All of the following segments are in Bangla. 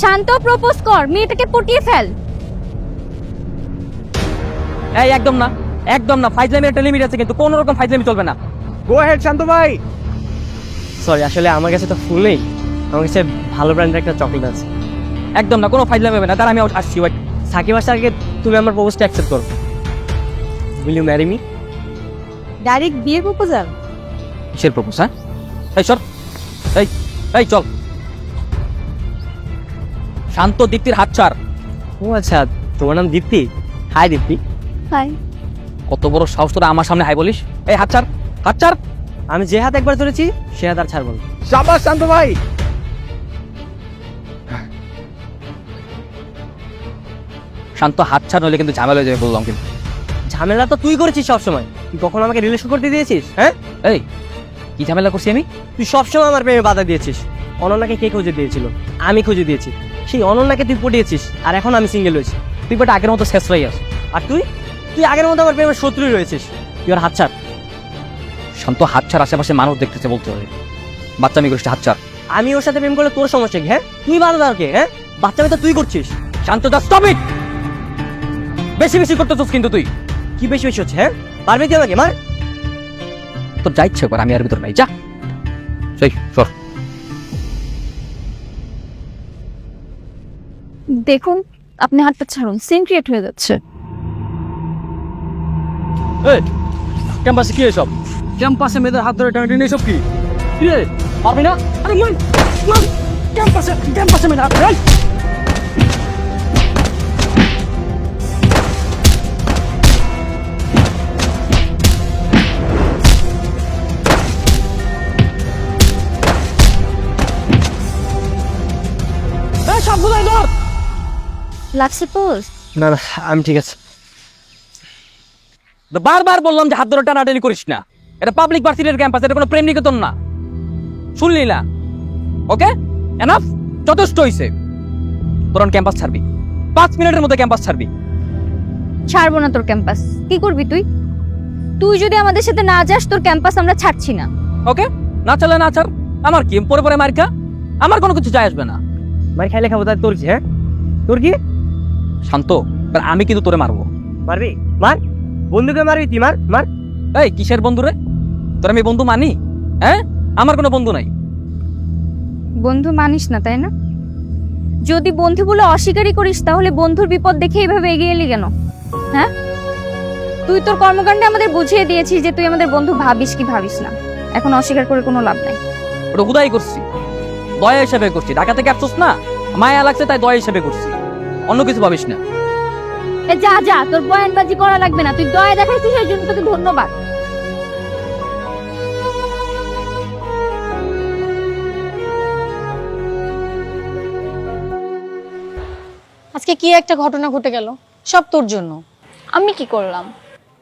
শান্ত, প্রপোজ কর, মেয়েটাকে পটিয়ে ফেল। এই একদম না, একদম না, ফাইজলামের একটা লিমিট আছে, কিন্তু কোনো রকম ফাইজলামি চলবে না। গো হেড শান্ত ভাই। সরি, আসলে আমার কাছে তো ফুল নেই, আমার কাছে ভালো ব্র্যান্ডের একটা চকলেট আছে। একদম না, কোনো ফাইজলামি হবে না। তার আমি আসছি, ওয়েট। সাকিব আসার আগে তুমি আমার প্রপোজটা অ্যাকসেপ্ট করো। Will you marry me? Direct বিয়ের প্রপোজাল? কিসের প্রপোজ? হ্যাঁ, এই সর, এই এই চল। শান্ত, দীপ্তির হাত ছাড়। ও আচ্ছা, তোমার নাম দীপ্তি? হাই দীপ্তি। হাই। কত বড় সাহস তোরা আমার সামনে হাই বলিস? এই হাত ছাড়, হাত ছাড়। আমি যে হাত একবার ধরেছি সে হাত আর ছাড়বো না। শাবাশ শান্ত ভাই। শান্ত, হাত ছাড়, নইলে কিন্তু ঝামেলা হয়ে যাবে বললাম। কিন্তু ঝামেলা তো তুই করেছিস সবসময়। তুই কখন আমাকে রিলেশন করতে দিয়েছিস? হ্যাঁ, এই কি ঝামেলা করছি আমি? তুই সবসময় আমার প্রেমে বাধা দিয়েছিস। অনন্যাকে কে খুঁজে দিয়েছিল? আমি খুঁজে দিয়েছি। সেই অনন্যাকে তুই পটিয়েছিস, আর এখন আমি সিঙ্গেল হয়েছি। তুই বাট আগের মতো শেষ হয়ে আস। আর তুই তুই আগের মতো আমার প্রেমের শত্রুই রয়েছিস। তুই আর হাত ছাড়। শান্ত, হাত ছাড়, আশেপাশে মানুষ দেখতেছে বলতে হবে। বাচ্চা আমি করিস, হাত ছাড়। আমি ওর সাথে প্রেম করলে তোর সমস্যা কি? হ্যাঁ, তুই বাধা দাও কে? হ্যাঁ, বাচ্চা মেয়ে তো তুই করছিস। শান্ত, দা স্টপ ইট। বেশি বেশি করতেছিস কিন্তু তুই। কি বেশি বেশি হচ্ছে? হ্যাঁ, পারবি তুই আমাকে মার? তোর যা ইচ্ছে কর, আমি আর ভিতর নাই, যা। সেই সর। দেখুন, আপনি হাতটা ছাড়ুন, সিন ক্রিয়েট হয়ে যাচ্ছে। এই ক্যাম্পাসে কি এসব? ক্যাম্পাসে মেয়েদের হাত ধরে টানাটানি এসব কি? কি রে, পারবি না? আরে মান মান, ক্যাম্পাসে ক্যাম্পাসে মেয়েদের হাত ধরে। এই সবগুলোই ধর। লাগছে পোজ? না না, আমি ঠিক আছে। বারবার বললাম যে হাত ধরে টানাটানি করিস না। এটা পাবলিক ভার্সিটির ক্যাম্পাস, এটা কোনো প্রেম নিকেতন না। শুনলি না? ওকে, এনাফ, যথেষ্ট হইছে। তোর ক্যাম্পাস ছাড়বি, 5 মিনিটের মধ্যে ক্যাম্পাস ছাড়বি। ছাড়বো না তোর ক্যাম্পাস। কি করবি তুই? তুই যদি আমাদের সাথে না যাস, তোর ক্যাম্পাস আমরা ছাড়ছি না। ওকে, না চলে না ছাড়, আমার কি? পরে পরে মার খা, আমার কোনো কিছু যায় আসবে না। মার খাইলে খাবো, তাই তোর কি? হ্যাঁ, তোর কি? শান্ত, এবার আমি কিন্তু তোরে মারবো। মারবি? মার, বন্ধুকে মারবি তুই, মার মার। এই কিসের বন্ধু রে? তোর আমি বন্ধু মানি? হ্যাঁ, আমার কোনো বন্ধু নাই। বন্ধু মানিস না, তাই না? যদি বন্ধু বলে অস্বীকারই করিস, তাহলে বন্ধুর বিপদ দেখে এইভাবে এগিয়ে এলি কেন? হ্যাঁ, তুই তোর কর্মকাণ্ডে আমাদের বুঝিয়ে দিয়েছিস যে তুই আমাদের বন্ধু ভাবিস কি ভাবিস না। এখন অস্বীকার করে কোনো লাভ নাই। ওটা হুদাই করছি, দয়া হিসাবে করছি। ঢাকা থেকে আসছিস না, মায়া লাগছে তাই দয়া হিসাবে করছি, অন্য কিছু ভাবিস না। এ যা যা, তোর বয়ানবাজি করা লাগবে না। তুই দয়া দেখাইছিস, এই জন্য তোকে ধন্যবাদ। আজকে কি একটা ঘটনা ঘটে গেল, সব তোর জন্য। আমি কি করলাম?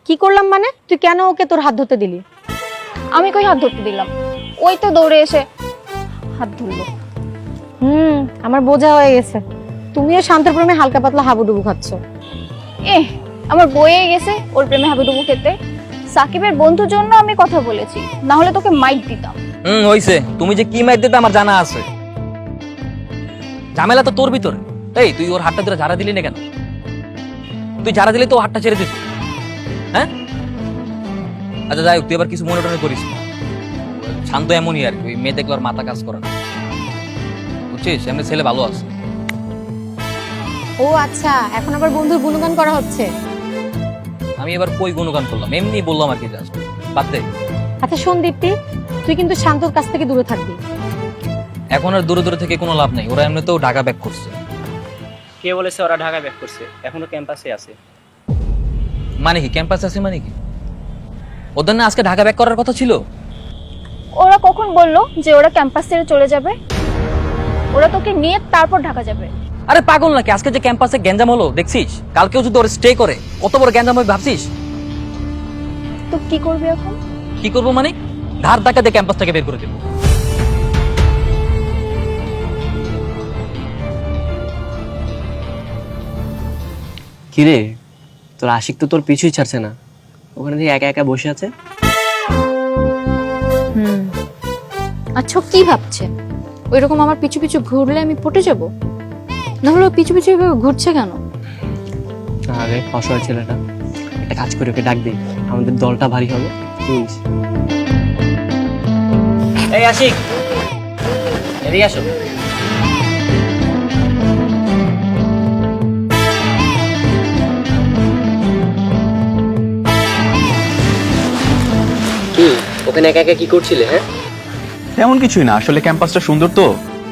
কি করলাম মানে? তুই কেন ওকে তোর হাত ধরতে দিলি? আমি কই হাত ধরতে দিলাম? ওই তো দৌড়ে এসে হাত ধরলো। আমার বোঝা হয়ে গেছে, তুমিও শান্তের প্রেমে হালকা পাতলা হাবুডুবু খাচ্ছ। আমার বয়ে গেছে ওর প্রেমে হাবুডুবু খেতে। সাকিবের বন্ধুর জন্য আমি কথা বলেছি, না হলে তোকে মাইট দিতাম। হইছে, তুমি যে কি মাইর দিতে আমার জানা আছে। ঝামেলা তো তোর ভিতরে। এই তুই ওর হাতটা ধরে ঝাড়া দিলি না কেন? তুই ঝাড়া দিলে তো ও হাতটা ছেড়ে দিস। হ্যাঁ, আচ্ছা যাই হোক, তুই এবার কিছু মনে টনে করিস না। শান্ত এমনই আর কি, ওই মেয়ে দেখলে ওর মাথা কাজ করে না, বুঝছিস? এমনি ছেলে ভালো আছে। ও আচ্ছা, এখন আবার বন্ধুর গুণগান করা হচ্ছে। আমি এবার কই গুণগান করলাম, এমনি বললাম আর কি, জাস্ট বাদ দে। আচ্ছা শোন দীপ্তি, তুই কিন্তু শান্তর কাছ থেকে দূরে থাকবি। এখন আর দূরে দূরে থেকে কোনো লাভ নেই, ওরা এমনিতেও ঢাকা ব্যাক করছে। কে বলেছে ওরা ঢাকা ব্যাক করছে? এখনো ক্যাম্পাসে আছে। মানে কি ক্যাম্পাস আছে মানে কি? ওদের না আজকে ঢাকা ব্যাক করার কথা ছিল। ওরা কখন বললো যে ওরা ক্যাম্পাস ছেড়ে চলে যাবে? ওরা তোকে নিয়ে তারপর ঢাকা যাবে। আরে পাগল নাকি? আজকে যে ক্যাম্পাসে গ্যাঞ্জাম হলো দেখছিস, কালকেও যদি ওরা স্টে করে কত বড় গ্যাঞ্জাম হবে ভাবছিস? তো কি করবি এখন? কি করবো মানে? ধার ধাক্কা দিয়ে ক্যাম্পাস থেকে বের করে দেবো। কিরে, তোর আশিক তো তোর পিছুই ছাড়ছে না, ওখানে থেকে একা একা বসে আছে। আচ্ছা কি ভাবছে? ওইরকম আমার পিছু পিছু ঘুরলে আমি পটে যাব? নাহলে ও পিছু পিছু এভাবে ঘুরছে কেন? আরে অসহায় ছেলেটা, একটা কাজ করে ওকে ডাক দিই, আমাদের দলটা ভারী হবে। এই আশিক, এদিকে আসো। কি ওখানে একা একা কি করছিলে? হ্যাঁ, তেমন কিছুই না, আসলে ক্যাম্পাসটা সুন্দর তো,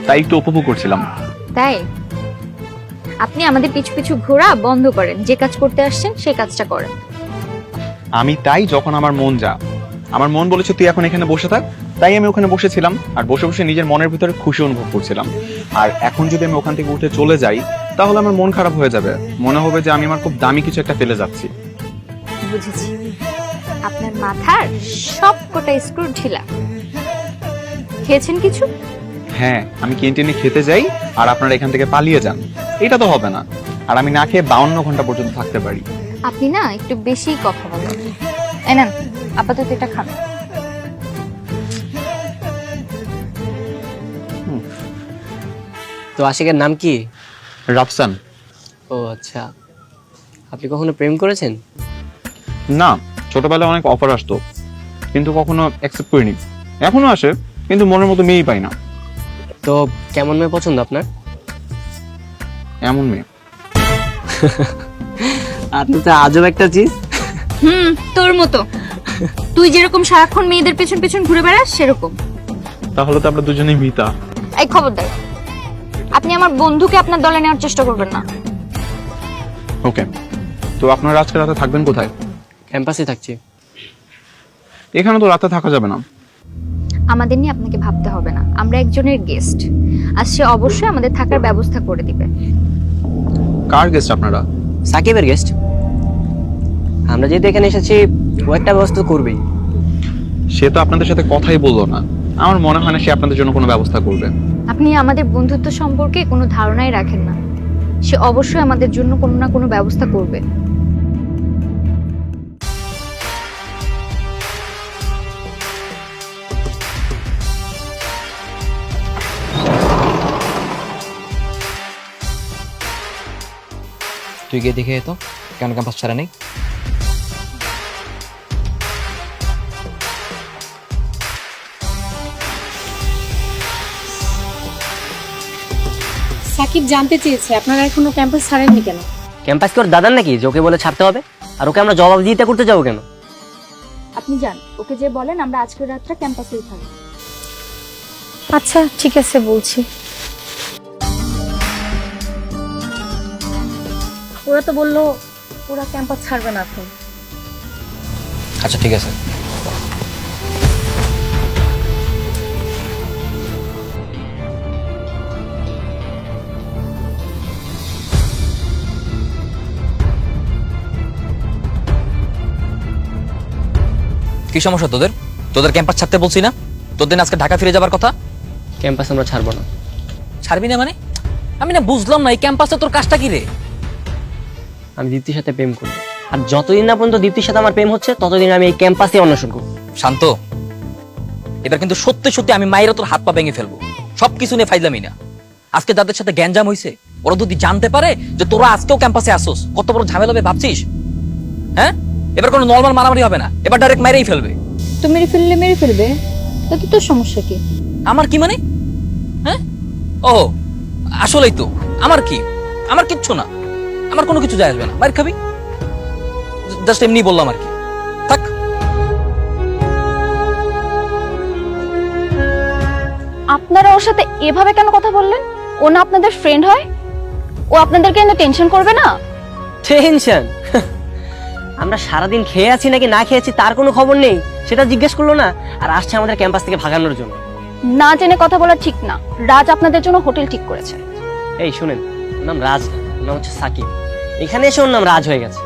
তাই একটু উপভোগ করছিলাম। তাই আপনি আমাদের পিছু পিছু ঘোরা বন্ধ করেন, যে কাজ করতে আসছেন সেই কাজটা করেন। আমি তাই যখন আমার মন বলেছে তুই এখন এখানে বসে থাক, তাই আমি ওখানে বসেছিলাম আর বসে বসে নিজের মনের ভিতরে খুশি অনুভব করছিলাম। আর এখন যদি আমি ওখান থেকে উঠে চলে যাই তাহলে আমার মন খারাপ হয়ে যাবে, মনে হবে যে আমি আমার খুব দামি কিছু একটা ফেলে যাচ্ছি। বুঝেছি, আপনার মাথার সব কটা স্ক্রু ঢিলা। খেয়েছেন কিছু? হ্যাঁ, আমি ক্যান্টিনে খেতে যাই আর আপনারা এখান থেকে পালিয়ে যান, এটা তো হবে না। আর আমি না খেয়ে 52 ঘন্টা পর্যন্ত থাকতে পারি। আপনি না একটু বেশি কথা বলেন। এই নেন, আপাতত এটা খান। তো আশিকের নাম কি? রাফসান। ও আচ্ছা, আপনি কখনো প্রেম করেছেন? না, ছোটবেলায় অনেক অফার আসতো কিন্তু কখনো অ্যাকসেপ্ট করিনি। এখনো আসে কিন্তু মনের মতো মেয়েই পাই না। তো কেমন মেয়ে পছন্দ আপনার? এমন মেয়ে। আপনি তো আজব একটা চিজ। তোর মতো, তুই যেরকম সারাক্ষণ মেয়েদের পেছন পেছন ঘুরে বেড়াস সেরকম। তাহলে তো আমরা দুজনেই মিতা। এই খবরদার, আপনি আমার বন্ধুকে আপনার দলে নেওয়ার চেষ্টা করবেন না। ওকে, তো আপনারা আজকে রাতে থাকবেন কোথায়? ক্যাম্পাসে থাকছি। এখানে তো রাতে থাকা যাবে না। আমাদের নিয়ে আপনাকে ভাবতে হবে না, আমরা একজনের গেস্ট আর সে অবশ্যই আমাদের থাকার ব্যবস্থা করে দিবে। কার গেস্ট আপনারা? সাকিবের গেস্ট। আমরা যেহেতু এখানে এসেছি, ও একটা ব্যবস্থা করবেই। সে তো আপনাদের সাথে কথাই বললো না, আমার মনে হয় না সে আপনাদের জন্য কোনো ব্যবস্থা করবে। আপনি আমাদের বন্ধুত্ব সম্পর্কে কোনো ধারণাই রাখেন না, সে অবশ্যই আমাদের জন্য কোনো না কোনো ব্যবস্থা করবে। তুই গিয়ে দেখে তো কেন ক্যাম্পাস ছাড়া নেই। সাকিব জানতে চেয়েছে আপনারা এখনো ক্যাম্পাস ছাড়েননি কেন? ক্যাম্পাস কি ওর দাদার নাকি যে ওকে বলে ছাড়তে হবে? আর ওকে আমরা জবাবদিহিতা করতে যাবো কেন? আপনি যান, ওকে যে বলেন আমরা আজকের রাতটা ক্যাম্পাসেই থাকবো। আচ্ছা ঠিক আছে, বলছি। ওরা তো বললো ওরা ক্যাম্পাস ছাড়বে না এখন। আচ্ছা ঠিক আছে। কি সমস্যা তোদের? তোদের ক্যাম্পাস ছাড়তে বলছি না? তোদের আজকে ঢাকা ফিরে যাবার কথা। ক্যাম্পাস আমরা ছাড়বো না। ছাড়বি না মানে? আমি না বুঝলাম না, এই ক্যাম্পাসে তোর কাজটা কি রে? আমি দীপ্তির সাথে প্রেম করবো, আর যতদিন না পর্যন্ত দীপ্তির সাথে আমার প্রেম হচ্ছে ততদিন আমি এই ক্যাম্পাসে অন্বেষণ করবো। শান্ত, এবার কিন্তু সত্যি সত্যি আমি মায়েরা তোর হাত পা ভেঙে ফেলবো। সবকিছু নিয়ে ফাইজলামি না। আজকে যাদের সাথে গ্যাঞ্জাম হয়েছে ওরা যদি জানতে পারে যে তোরা আজকেও ক্যাম্পাসে আসোস, কত বড় ঝামেলা হবে ভাবছিস? হ্যাঁ, এবার কোনো নর্মাল মারামারি হবে না, এবার ডাইরেক্ট মেরেই ফেলবে। তো মেরে ফেলবে, তাতে তোর সমস্যা কি? আমার কি মানে? হ্যাঁ, ও আসলেই তো আমার কি, আমার কিচ্ছু না, আমার কোনো কিছু যায় আসবে না। বাইরে খাবি, জাস্ট এমনি বললাম আর কি। থাক। আপনারা ওর সাথে এভাবে কেন কথা বললেন? ও না আপনাদের ফ্রেন্ড হয়? ও আপনাদেরকে এনে টেনশন করবে না? টেনশন? আমরা সারাদিন খেয়ে আছি নাকি না খেয়েছি তার কোনো খবর নেই, সেটা জিজ্ঞেস করলো না, আর আসছে আমাদের ক্যাম্পাস থেকে ভাগানোর জন্য। না জেনে কথা বলা ঠিক না। রাজ আপনাদের জন্য হোটেল ঠিক করেছে। এই শুনেন, ওর নাম রাজ না, ওর নাম হচ্ছে সাকিব। এখানে এসে ওর নাম রাজ হয়ে গেছে।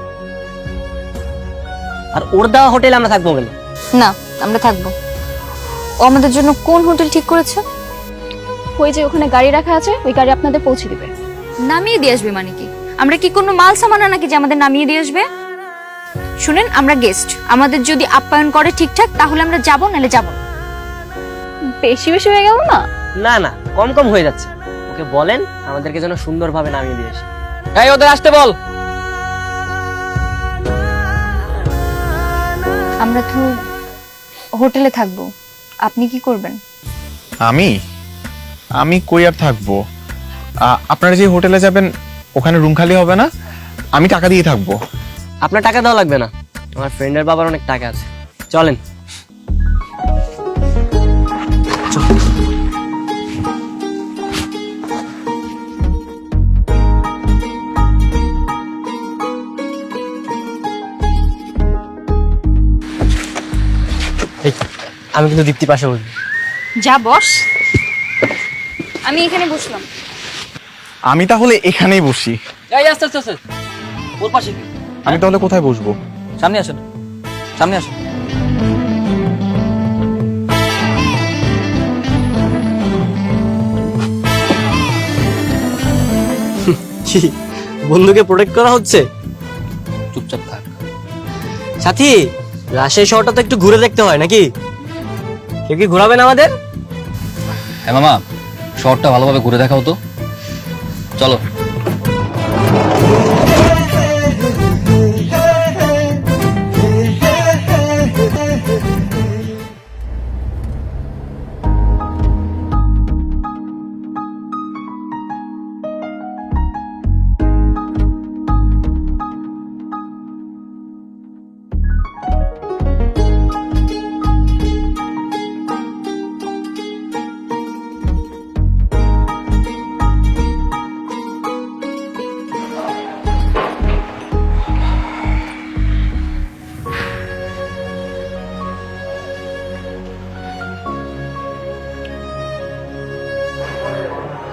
আর ওর দেওয়া হোটেলে আমরা থাকবো কেন? না, আমরা থাকবো। ও আমাদের জন্য কোন হোটেল ঠিক করেছে? ওই যে ওখানে গাড়ি রাখা আছে, ওই গাড়ি আপনাদের পৌঁছে দিবে। নামিয়ে দিয়ে আসবে মানে কি? আমরা কি কোনো মাল সামানা নাকি যে আমাদের নামিয়ে দিয়ে আসবে? শুনেন, আমরা গেস্ট, আমাদের যদি আপ্যায়ন করে ঠিকঠাক তাহলে আমরা যাবো, নাহলে যাবো না। বেশি বেশি হয়ে গেল না? না না, কম কম হয়ে যাচ্ছে। ওকে ওদেরকে বলেন আমাদেরকে যেন সুন্দরভাবে নামিয়ে দিয়ে আসে। এই ওদের আসতে বল। আমরা তো হোটেলে থাকবো, আপনি কি করবেন? আমি আমি কই আর থাকবো? আপনারা যে হোটেলে যাবেন ওখানে রুম খালি হবে না, আমি টাকা দিয়ে থাকবো। আপনার টাকা দেওয়া লাগবে না, আমার ফ্রেন্ডের বাবার অনেক টাকা আছে, চলেন। এই, আমি কিন্তু দীপ্তি পাশে বসবো। যা বস, আমি এখানে বসলাম। আমি তাহলে এখানেই বসি। এই আস্তে আস্তে আস্তে, ওর পাশে কি? আমি তাহলে কোথায় বসবো? সামনে আসেন, সামনে আসেন। কি বন্ধুকে প্রোটেক্ট করা হচ্ছে? চুপচাপ থাক। সাথী, রাজশাহী শহরটা তো একটু ঘুরে দেখতে হয় নাকি? কেউ কি ঘোরাবেন আমাদের? হ্যাঁ মামা, শহরটা ভালোভাবে ঘুরে দেখাও তো, চলো।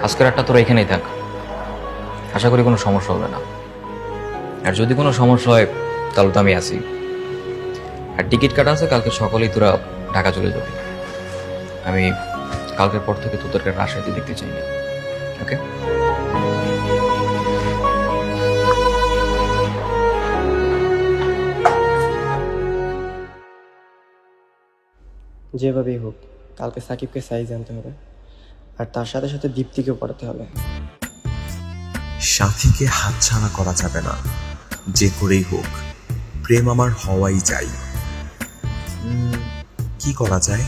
আজকের রাতটা তোরা এখানেই থাক, আশা করি কোনো সমস্যা হবে না। আর যদি কোনো সমস্যা হয় তাহলে তো আমি আছি। আর টিকিট কাটা আছে, কালকে সকালেই তোরা ঢাকা চলে যাবে। আমি কালকের পর থেকে তোদেরকে রাজশাহীতে দেখতে চাই না, ওকে? যেভাবেই হোক কালকে সাকিবকে সাইজ আনতে হবে, আর তার সাথে সাথে দীপ্তিকেও পড়াতে হবে। সাথীকে হাতছাড়া করা যাবে না, যে করেই হোক প্রেম আমার হওয়াই চাই। কি করা যায়?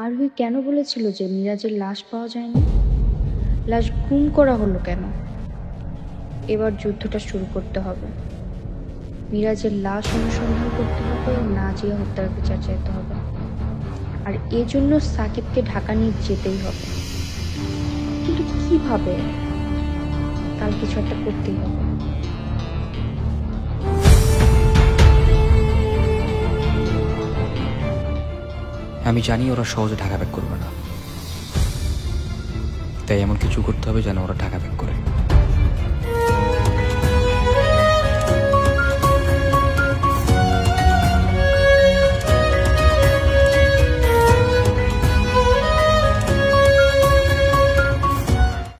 আরোহী কেন বলেছিল যে মিরাজের লাশ পাওয়া যায়নি? লাশ গুম করা হলো কেন? এবার যুদ্ধটা শুরু করতে হবে। মিরাজের লাশ অনুসন্ধান করতে হবে, নাজিয়া হত্যার বিচার চাইতে হবে, আর এজন্য সাকিবকে ঢাকা নিয়ে যেতেই হবে। কিন্তু কিভাবে? কাল কিছু একটা করতেই হবে। আমি জানি ওরা সহজে ঢাকা ব্যাক করবে না, তাই এমন কিছু করতে হবে যেন ওরা ঢাকা ব্যাক করে।